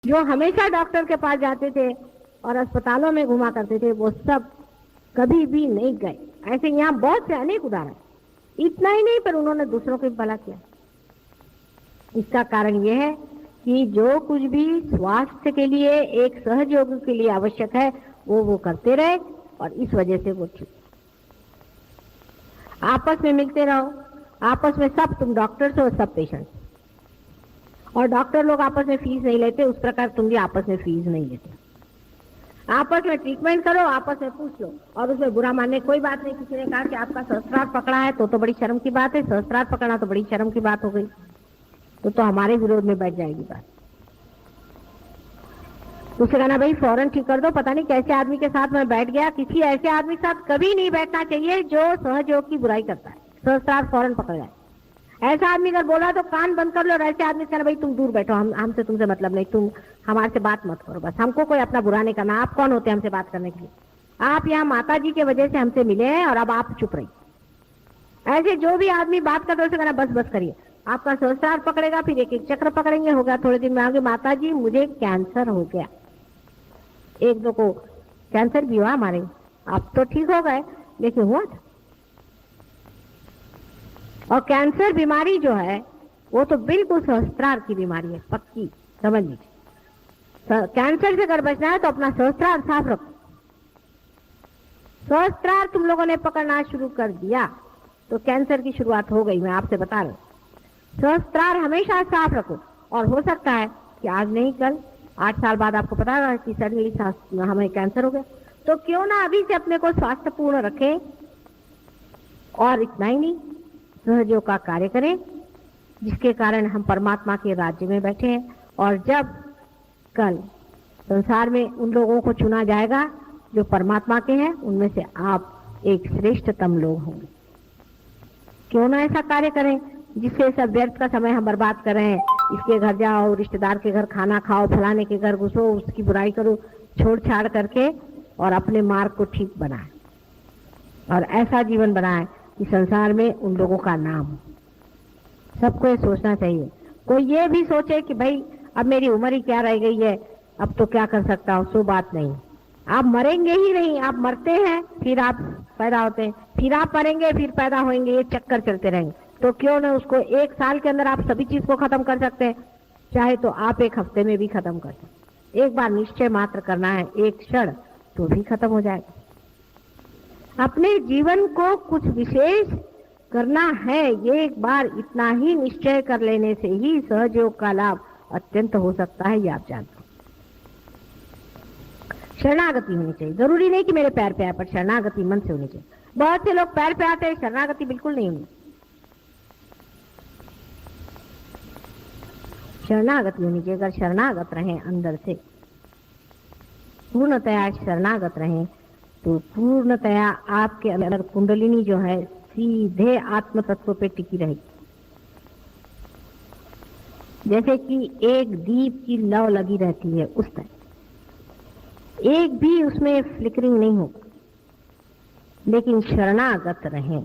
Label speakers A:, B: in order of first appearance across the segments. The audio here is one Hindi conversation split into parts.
A: जो हमेशा डॉक्टर के पास जाते थे और अस्पतालों में घुमा करते थे, वो सब कभी भी नहीं गए। ऐसे यहाँ बहुत से अनेक उदाहरण, इतना ही नहीं पर उन्होंने दूसरों को भी भला किया। इसका कारण यह है कि जो कुछ भी स्वास्थ्य के लिए, एक सहयोग के लिए आवश्यक है, वो करते रहे और इस वजह से वो ठीक। आपस में मिलते रहो, आपस में सब, तुम डॉक्टर्स हो, सब पेशेंट्स, और डॉक्टर लोग आपस में फीस नहीं लेते, उस प्रकार तुम भी आपस में फीस नहीं लेते। आपस में ट्रीटमेंट करो, आपस में पूछ लो, और उसमें बुरा मानने कोई बात नहीं। किसी ने कहा कि आपका सहस्त्रार्थ पकड़ा है तो बड़ी शर्म की बात है, सहस्त्रार्थ पकड़ना तो बड़ी शर्म की बात हो गई, तो हमारे विरोध में बैठ जाएगी बात। उसे कहना भाई फौरन ठीक कर दो, पता नहीं कैसे आदमी के साथ मैं बैठ गया। किसी ऐसे आदमी के साथ कभी नहीं बैठना चाहिए जो सहयोग की बुराई करता है, सहस्त्रार्थ फौरन पकड़ जाए। ऐसा आदमी अगर बोला तो कान बंद कर लो, और ऐसे आदमी से कहना भाई तुम दूर बैठो, हमसे तुमसे मतलब नहीं, तुम हमारे से बात मत करो, बस हमको कोई अपना बुरा नहीं करना। आप कौन होते हैं हमसे बात करने के लिए? आप यहाँ माता जी के वजह से हमसे मिले हैं और अब आप चुप रहिए। ऐसे जो भी आदमी बात करते उसे कहना बस बस करिए। आपका सहस्त्रार्थ पकड़ेगा, फिर एक एक चक्र पकड़ेंगे, होगा थोड़े दिन में आगे माता जी मुझे कैंसर हो गया। एक दो को कैंसर भी हुआ हमारे, आप तो ठीक हो गए, लेकिन हुआ था। और कैंसर बीमारी जो है वो तो बिल्कुल सहस्त्रार्थ की बीमारी है, पक्की, समझ लीजिए। कैंसर से अगर बचना है तो अपना सहस्त्रार्थ साफ रखो। सहस्त्रार्थ तुम लोगों ने पकड़ना शुरू कर दिया तो कैंसर की शुरुआत हो गई, मैं आपसे बता रहा हूं। सहस्त्रार्थ हमेशा साफ रखो, और हो सकता है कि आज नहीं कल 8 साल बाद आपको पता होगा कि सडनली हमें कैंसर हो गया, तो क्यों ना अभी से अपने को स्वास्थ्यपूर्ण रखें। और इतना ही नहीं, सहयोग का कार्य करें, जिसके कारण हम परमात्मा के राज्य में बैठे हैं। और जब कल संसार में उन लोगों को चुना जाएगा जो परमात्मा के हैं, उनमें से आप एक श्रेष्ठतम लोग होंगे। क्यों ना ऐसा कार्य करें जिससे सब व्यर्थ का समय हम बर्बाद कर रहे हैं। इसके घर जाओ, रिश्तेदार के घर खाना खाओ, फलाने के घर घुसो, उसकी बुराई करो, छोड़ छाड़ करके, और अपने मार्ग को ठीक बनाए और ऐसा जीवन बनाए कि संसार में उन लोगों का नाम हो। सबको ये सोचना चाहिए। कोई ये भी सोचे कि भाई अब मेरी उम्र ही क्या रह गई है, अब तो क्या कर सकता हूँ, सो बात नहीं। आप मरेंगे ही नहीं, आप मरते हैं फिर आप पैदा होते हैं, फिर आप मरेंगे फिर पैदा होंगे, ये चक्कर चलते रहेंगे। तो क्यों ना उसको 1 साल के अंदर आप सभी चीज को खत्म कर सकते हैं, चाहे तो आप 1 हफ्ते में भी खत्म कर सकते। एक बार निश्चय मात्र करना है, एक क्षण, तो भी खत्म हो जाएगा। अपने जीवन को कुछ विशेष करना है, ये एक बार इतना ही निश्चय कर लेने से ही सहयोग का लाभ अत्यंत हो सकता है, ये आप जानते हैं। शरणागति होनी चाहिए, जरूरी नहीं कि मेरे पैर पे आए, पर शरणागति मन से होनी चाहिए। बहुत से लोग पैर पे आते हैं, शरणागति बिल्कुल नहीं होनी। शरणागति होनी चाहिए। अगर शरणागत रहें, अंदर से पूर्णतया शरणागत रहें, तो पूर्णतया आपके अंदर कुंडलिनी जो है सीधे आत्म तत्व पे टिकी रहेगी। जैसे कि एक दीप की लौ लगी रहती है, उस तरह एक भी उसमें फ्लिकरिंग नहीं होगा। लेकिन शरणागत रहें,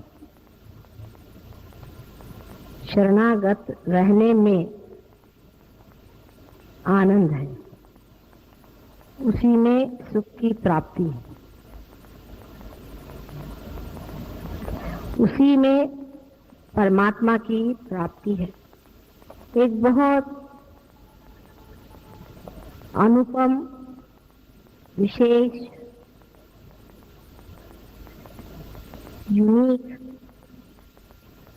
A: शरणागत रहने में आनंद है, उसी में सुख की प्राप्ति है, उसी में परमात्मा की प्राप्ति है। एक बहुत अनुपम विशेष यूनिक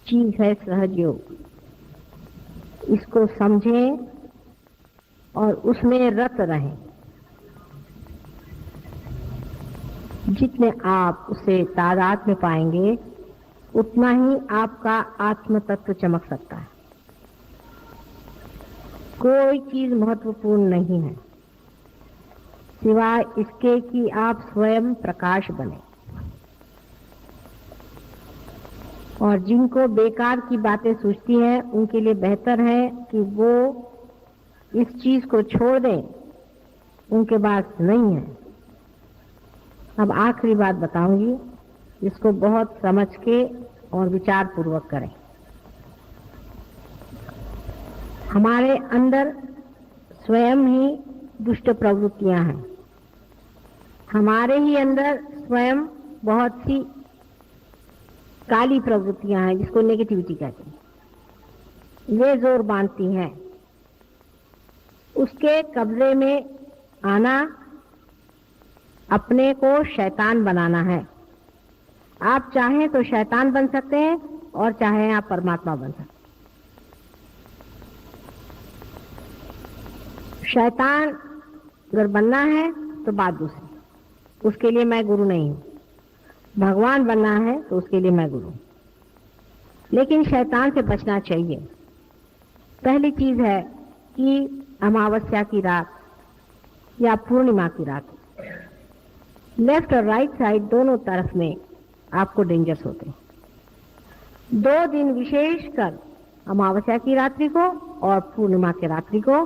A: चीज है सहयोग। इसको समझें और उसमें रत रहें। जितने आप उसे तादाद में पाएंगे, उतना ही आपका आत्म तत्व चमक सकता है। कोई चीज महत्वपूर्ण नहीं है सिवाय इसके कि आप स्वयं प्रकाश बने। और जिनको बेकार की बातें सूझती हैं, उनके लिए बेहतर है कि वो इस चीज को छोड़ दें, उनके पास नहीं है। अब आखिरी बात बताऊंगी, इसको बहुत समझ के और विचार पूर्वक करें। हमारे अंदर स्वयं ही दुष्ट प्रवृत्तियां हैं। हमारे ही अंदर स्वयं बहुत सी काली प्रवृत्तियां हैं जिसको नेगेटिविटी कहते हैं, वे जोर बांधती हैं। उसके कब्जे में आना अपने को शैतान बनाना है। आप चाहें तो शैतान बन सकते हैं और चाहें आप परमात्मा बन सकते हैं। शैतान अगर बनना है तो बात दूसरी, उसके लिए मैं गुरु नहीं हूं। भगवान बनना है तो उसके लिए मैं गुरु। लेकिन शैतान से बचना चाहिए। पहली चीज है कि अमावस्या की रात या पूर्णिमा की रात, लेफ्ट और राइट साइड दोनों तरफ में आपको डेंजर्स होते हैं। 2 दिन विशेषकर अमावस्या की रात्रि को और पूर्णिमा की रात्रि को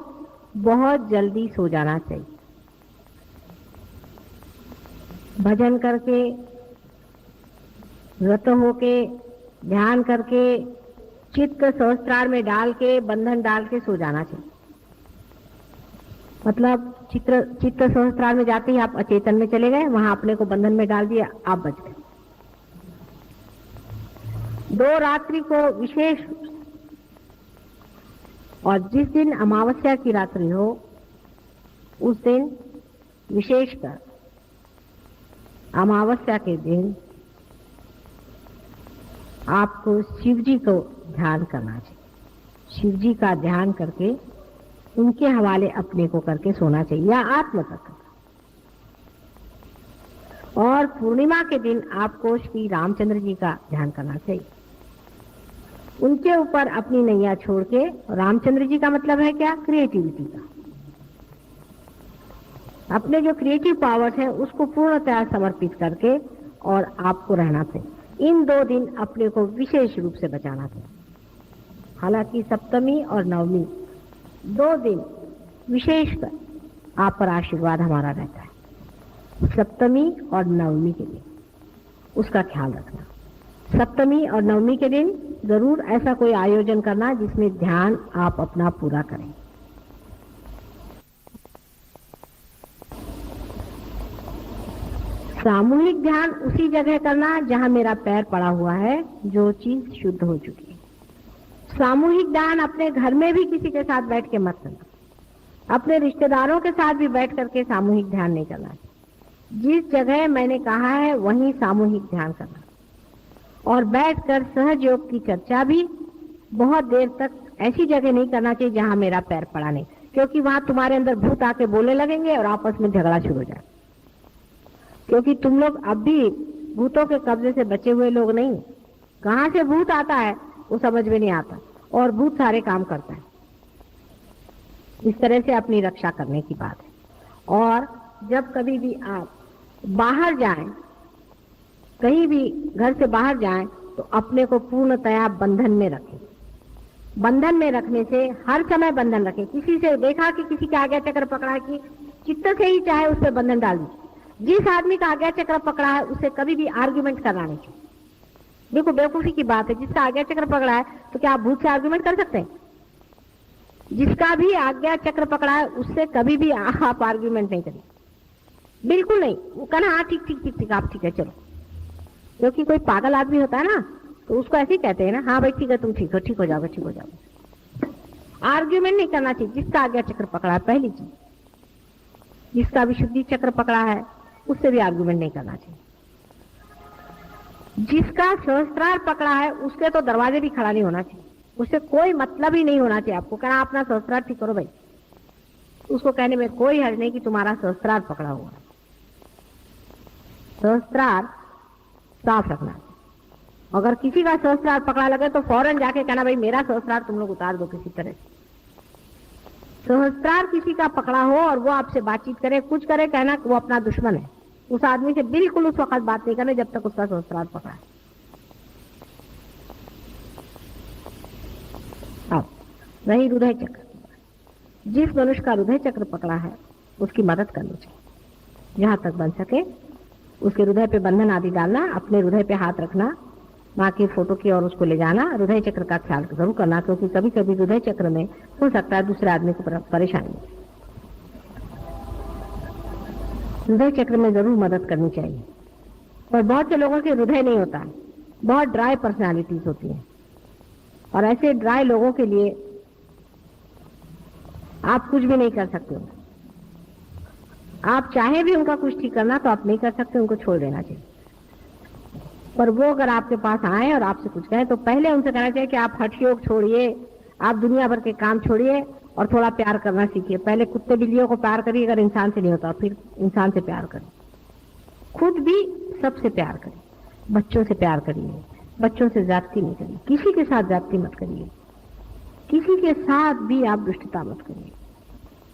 A: बहुत जल्दी सो जाना चाहिए। भजन करके, व्रत होके, ध्यान करके, चित्त सहस्त्रार में डाल के, बंधन डाल के सो जाना चाहिए। मतलब चित्त सहस्त्रार में जाते ही आप अचेतन में चले गए, वहां अपने को बंधन में डाल दिया, आप बच गए। 2 रात्रि को विशेष, और जिस दिन अमावस्या की रात्रि हो उस दिन विशेषकर अमावस्या के दिन आपको शिव जी को ध्यान करना चाहिए। शिव जी का ध्यान करके उनके हवाले अपने को करके सोना चाहिए या आत्म तक। और पूर्णिमा के दिन आपको श्री रामचंद्र जी का ध्यान करना चाहिए। उनके ऊपर अपनी नैया छोड़ के, रामचंद्र जी का मतलब है क्या? क्रिएटिविटी का। अपने जो क्रिएटिव पावर्स हैं उसको पूर्णतः समर्पित करके और आपको रहना चाहिए। इन 2 दिन अपने को विशेष रूप से बचाना चाहिए। हालांकि सप्तमी और नवमी 2 दिन विशेषकर आप पर आशीर्वाद हमारा रहता है। सप्तमी और नवमी के दिन उसका ख्याल रखना। सप्तमी और नवमी के दिन जरूर ऐसा कोई आयोजन करना जिसमें ध्यान आप अपना पूरा करें। सामूहिक ध्यान उसी जगह करना जहां मेरा पैर पड़ा हुआ है, जो चीज शुद्ध हो चुकी है। सामूहिक ध्यान अपने घर में भी किसी के साथ बैठ के मत करना। अपने रिश्तेदारों के साथ भी बैठ करके सामूहिक ध्यान नहीं करना। जिस जगह मैंने कहा है वहीं सामूहिक ध्यान करना। और बैठकर सहज योग की चर्चा भी बहुत देर तक ऐसी जगह नहीं करना चाहिए जहां मेरा पैर पड़ा नहीं, क्योंकि वहां तुम्हारे अंदर भूत आके बोलने लगेंगे और आपस में झगड़ा शुरू हो जाए। क्योंकि तुम लोग अब भी भूतों के कब्जे से बचे हुए लोग नहीं। कहां से भूत आता है वो समझ में नहीं आता, और भूत सारे काम करता है। इस तरह से अपनी रक्षा करने की बात है। और जब कभी भी आप बाहर जाएं, कहीं भी घर से बाहर जाएं, तो अपने को पूर्णतया बंधन में रखें। बंधन में रखने से हर समय बंधन रखें। किसी से देखा कि किसी का आज्ञा चक्र पकड़ा कि चित्त से ही चाहे उस पर बंधन डाल दीजिए। जिस आदमी का आज्ञा चक्र पकड़ा है उससे कभी भी आर्ग्यूमेंट करना नहीं चाहिए। देखो बेवकूफी की बात है, जिसका आज्ञा चक्र पकड़ा है तो क्या आप भूत से आर्ग्यूमेंट कर सकते हैं? जिसका भी आज्ञा चक्र पकड़ा है उससे कभी भी आप आर्ग्यूमेंट नहीं करें, बिल्कुल नहीं। वो कहना हाँ ठीक ठीक ठीक ठीक, आप ठीक है चलो। क्योंकि कोई पागल आदमी होता है ना तो उसको ऐसे ही कहते हैं ना, हाँ भाई ठीक है तुम ठीक हो, ठीक हो जाओगे, ठीक हो जाओगे। आर्ग्यूमेंट नहीं करना चाहिए। जिसका आज्ञा चक्र पकड़ा है, पहली चीज, जिसका विशुद्धि चक्र पकड़ा है उससे भी आर्ग्यूमेंट नहीं करना चाहिए। जिसका सहस्त्रार पकड़ा है उसके तो दरवाजे भी खड़ा नहीं होना चाहिए। उससे कोई मतलब ही नहीं होना चाहिए। आपको कहना अपना सहस्त्रार ठीक करो भाई, उसको कहने में कोई हर्ज नहीं कि तुम्हारा सहस्त्रार पकड़ा हुआ है। सहस्त्रार साफ रखना। अगर किसी का सहस्त्रार पकड़ा लगे तो फौरन जाके कहना भाई मेरा सहस्त्रार तुम लोग उतार दो किसी तरह। सहस्त्रार किसी का पकड़ा हो और वो आपसे बातचीत करे, कुछ करे, कहना वो अपना दुश्मन है। उस आदमी से बिल्कुल उस वक्त बात नहीं करनी जब तक उसका सहस्त्रार पकड़ा है। अब वही हृदय चक्र, जिस मनुष्य का हृदय चक्र पकड़ा है उसकी मदद करनी चाहिए। जहां तक बन सके उसके हृदय पे बंधन आदि डालना, अपने हृदय पे हाथ रखना, माँ की फोटो की और उसको ले जाना। हृदय चक्र का ख्याल जरूर करना, क्योंकि कभी कभी हृदय चक्र में हो सकता है दूसरे आदमी को परेशानी। हृदय चक्र में जरूर मदद करनी चाहिए। और बहुत से लोगों के हृदय नहीं होता है, बहुत ड्राई पर्सनालिटीज होती हैं, और ऐसे ड्राई लोगों के लिए आप कुछ भी नहीं कर सकते हो। आप चाहे भी उनका कुछ ठीक करना तो आप नहीं कर सकते, उनको छोड़ देना चाहिए। पर वो अगर आपके पास आए और आपसे कुछ कहें तो पहले उनसे कहना चाहिए कि आप हठ योग छोड़िए, आप दुनिया भर के काम छोड़िए और थोड़ा प्यार करना सीखिए। पहले कुत्ते बिल्लियों को प्यार करिए, अगर इंसान से नहीं होता फिर इंसान से प्यार करिए। खुद भी सबसे प्यार करिए, बच्चों से प्यार करिए, बच्चों से ज्यादती नहीं करिए, किसी के साथ ज्यादती मत करिए, किसी के साथ भी आप दुष्टता मत करिए।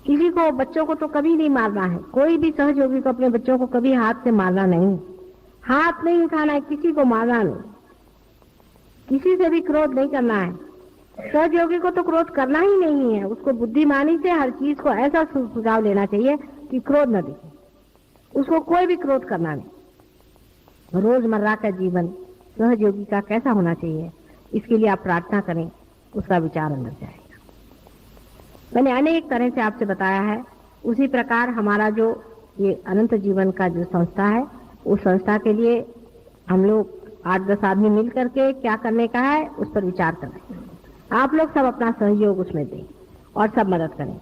A: किसी को, बच्चों को तो कभी नहीं मारना है, कोई भी सहयोगी को अपने बच्चों को कभी हाथ से मारना नहीं, हाथ नहीं उठाना है, किसी को मारना नहीं, किसी से भी क्रोध नहीं करना है। सहयोगी को तो क्रोध करना ही नहीं है, उसको बुद्धिमानी से हर चीज को ऐसा सुझाव लेना चाहिए कि क्रोध न दिखे, उसको कोई भी क्रोध करना नहीं। रोजमर्रा का जीवन सहयोगी का कैसा होना चाहिए, इसके लिए आप प्रार्थना करें, उसका विचार अंदर जाएगा। मैंने अनेक तरह से आपसे बताया है। उसी प्रकार हमारा जो ये अनंत जीवन का जो संस्था है, उस संस्था के लिए हम लोग 8-10 आदमी मिल करके क्या करने का है उस पर विचार करें। आप लोग सब अपना सहयोग उसमें दें और सब मदद करें।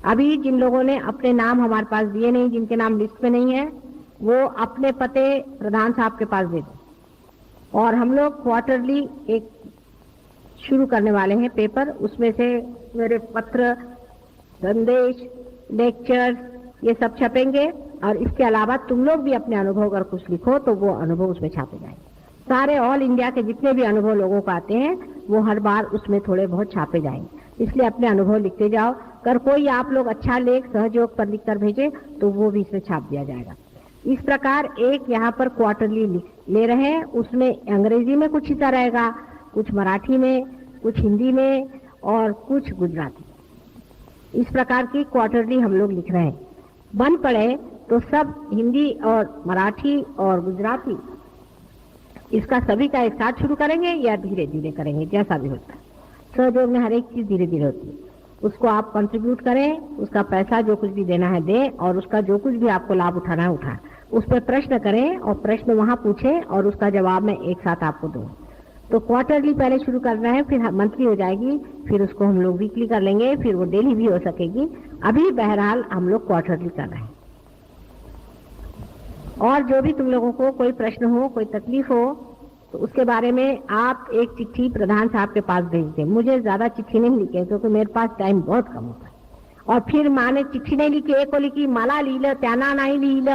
A: अभी जिन लोगों ने अपने नाम हमारे पास दिए नहीं, जिनके नाम लिस्ट में नहीं है, वो अपने पते प्रधान साहब के पास दे दें। और हम लोग क्वार्टरली एक शुरू करने वाले हैं पेपर, उसमें से मेरे पत्र, संदेश, लेक्चर्स ये सब छपेंगे। और इसके अलावा तुम लोग भी अपने अनुभव अगर कुछ लिखो तो वो अनुभव उसमें छापे जाएंगे। सारे ऑल इंडिया के जितने भी अनुभव लोगों को आते हैं वो हर बार उसमें थोड़े बहुत छापे जाएंगे। इसलिए अपने अनुभव लिखते जाओ। अगर कोई आप लोग अच्छा लेख सहयोग पर लिख कर भेजे तो वो भी इसमें छाप दिया जाएगा। इस प्रकार एक यहाँ पर क्वार्टरली ले रहे हैं, उसमें अंग्रेजी में कुछ हिस्सा रहेगा, कुछ मराठी में, कुछ हिंदी में और कुछ गुजराती। इस प्रकार की क्वार्टरली हम लोग लिख रहे हैं। बन पड़े तो सब हिंदी और मराठी और गुजराती इसका सभी का एक साथ शुरू करेंगे या धीरे धीरे करेंगे, जैसा भी होता है। सहयोग में हर एक चीज धीरे धीरे होती है। उसको आप कंट्रीब्यूट करें, उसका पैसा जो कुछ भी देना है दें, और उसका जो कुछ भी आपको लाभ उठाना है उठाएं। उस पर प्रश्न करें और प्रश्न वहां पूछें और उसका जवाब मैं एक साथ आपको दूं। तो क्वार्टरली पहले शुरू करना है, फिर मंथली हो जाएगी, फिर उसको हम लोग वीकली कर लेंगे, फिर वो डेली भी हो सकेगी। अभी बहरहाल हम लोग क्वार्टरली कर रहे हैं। और जो भी तुम लोगों को कोई प्रश्न हो, कोई तकलीफ हो, तो उसके बारे में आप एक चिट्ठी प्रधान साहब के पास भेज दें। मुझे ज्यादा चिट्ठी नहीं लिखे क्योंकि मेरे पास टाइम बहुत कम होता है। और फिर माँ ने चिट्ठी नहीं लिखी, एक को लिखी माला लील त्याना नहीं लील,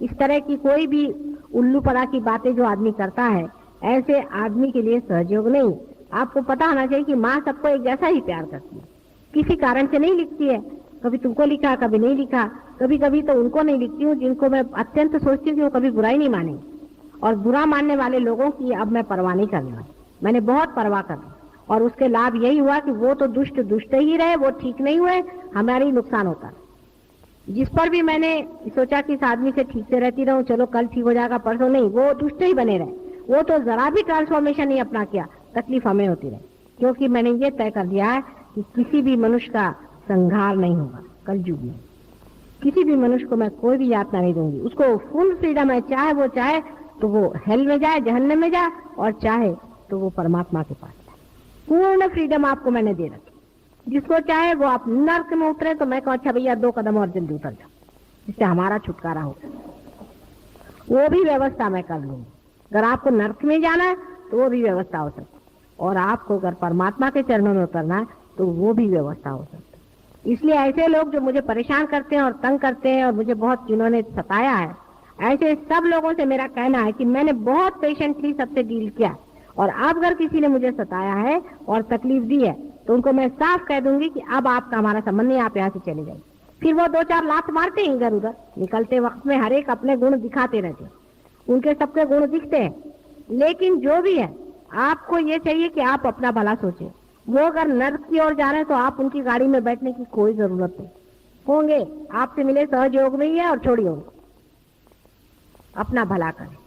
A: इस तरह की कोई भी उल्लू पड़ा की बातें जो आदमी करता है, ऐसे आदमी के लिए सहयोग नहीं। आपको पता होना चाहिए कि माँ सबको एक जैसा ही प्यार करती है, किसी कारण से नहीं लिखती है। कभी तुमको लिखा, कभी नहीं लिखा, कभी कभी तो उनको नहीं लिखती हूँ जिनको मैं अत्यंत सोचती हूँ कि वो कभी बुराई नहीं मानेंगे। और बुरा मानने वाले लोगों की अब मैं परवाह नहीं करने वाली, मैंने बहुत परवाह कर ली। और उसके लाभ यही हुआ कि वो तो दुष्ट दुष्ट ही रहे, वो ठीक नहीं हुए, हमारा ही नुकसान होता। जिस पर भी मैंने सोचा कि इस आदमी से ठीक से रहती रहूं, चलो कल ठीक हो जाएगा, परसों नहीं, वो दुष्ट ही बने रहे। वो तो जरा भी ट्रांसफॉर्मेशन नहीं अपना किया, तकलीफ हमें होती रही। क्योंकि मैंने ये तय कर दिया है कि किसी भी मनुष्य का संहार नहीं होगा कलयुग में। किसी भी मनुष्य को मैं कोई भी यातना नहीं दूंगी। उसको फुल फ्रीडम है, चाहे वो चाहे तो वो हेल में जाए, जहन्नम में जाए, और चाहे तो वो परमात्मा के पास जाए। पूर्ण फ्रीडम आपको मैंने दे रखी। जिसको चाहे वो आप नर्क में उतरे तो मैं कहूँ अच्छा भैया 2 कदम और जल्दी उतर जाओ, जिससे हमारा छुटकारा हो, वो भी व्यवस्था मैं कर लूंगी। अगर आपको नर्क में जाना है तो वो भी व्यवस्था हो सकती, और आपको अगर परमात्मा के चरणों में उतरना है तो वो भी व्यवस्था हो सकती। इसलिए ऐसे लोग जो मुझे परेशान करते हैं और तंग करते हैं और मुझे बहुत जिन्होंने सताया है, ऐसे सब लोगों से मेरा कहना है कि मैंने बहुत पेशेंटली सबसे डील किया। और अब अगर किसी ने मुझे सताया है और तकलीफ दी है तो उनको मैं साफ कह दूंगी कि अब आपका हमारा संबंध नहीं, आप यहाँ से चले जाइए। फिर वो 2-4 लात मारते हैं इधर उधर, निकलते वक्त में हर एक अपने गुण दिखाते रहते हैं, उनके सबके गुण दिखते हैं। लेकिन जो भी है, आपको ये चाहिए कि आप अपना भला सोचें। वो अगर नर्क की ओर जा रहे हैं तो आप उनकी गाड़ी में बैठने की कोई जरूरत नहीं। होंगे आपसे मिले सहयोग में ही है, और छोड़िए उनको, अपना भला करें।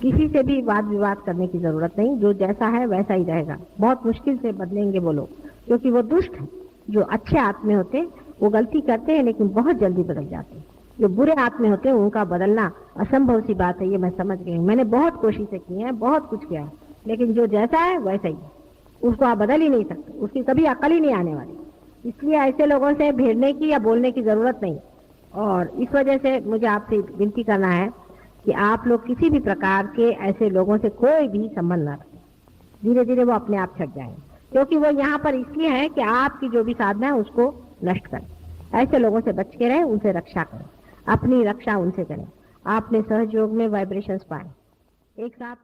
A: किसी से भी वाद विवाद करने की जरूरत नहीं, जो जैसा है वैसा ही रहेगा। बहुत मुश्किल से बदलेंगे वो लोग, क्योंकि वो दुष्ट हैं। जो अच्छे आत्मे होते वो गलती करते हैं लेकिन बहुत जल्दी बदल जाते हैं। जो बुरे आत्मे होते हैं उनका बदलना असंभव सी बात है, ये मैं समझ गई हूँ। मैंने बहुत कोशिशें की हैं, बहुत कुछ किया है, लेकिन जो जैसा है वैसा ही है, उसको आप बदल ही नहीं सकते, उसकी कभी अकल ही नहीं आने वाली। इसलिए ऐसे लोगों से भिड़ने की या बोलने की जरूरत नहीं। और इस वजह से मुझे आपसे विनती करना है कि आप लोग किसी भी प्रकार के ऐसे लोगों से कोई भी संबंध न रखें। धीरे धीरे वो अपने आप छट जाएंगे, क्योंकि वो यहाँ पर इसलिए है कि आपकी जो भी साधना है उसको नष्ट करें। ऐसे लोगों से बच के रहें, उनसे रक्षा करें, अपनी रक्षा उनसे करें। आपने सहज योग में वाइब्रेशंस पाए, एक साथ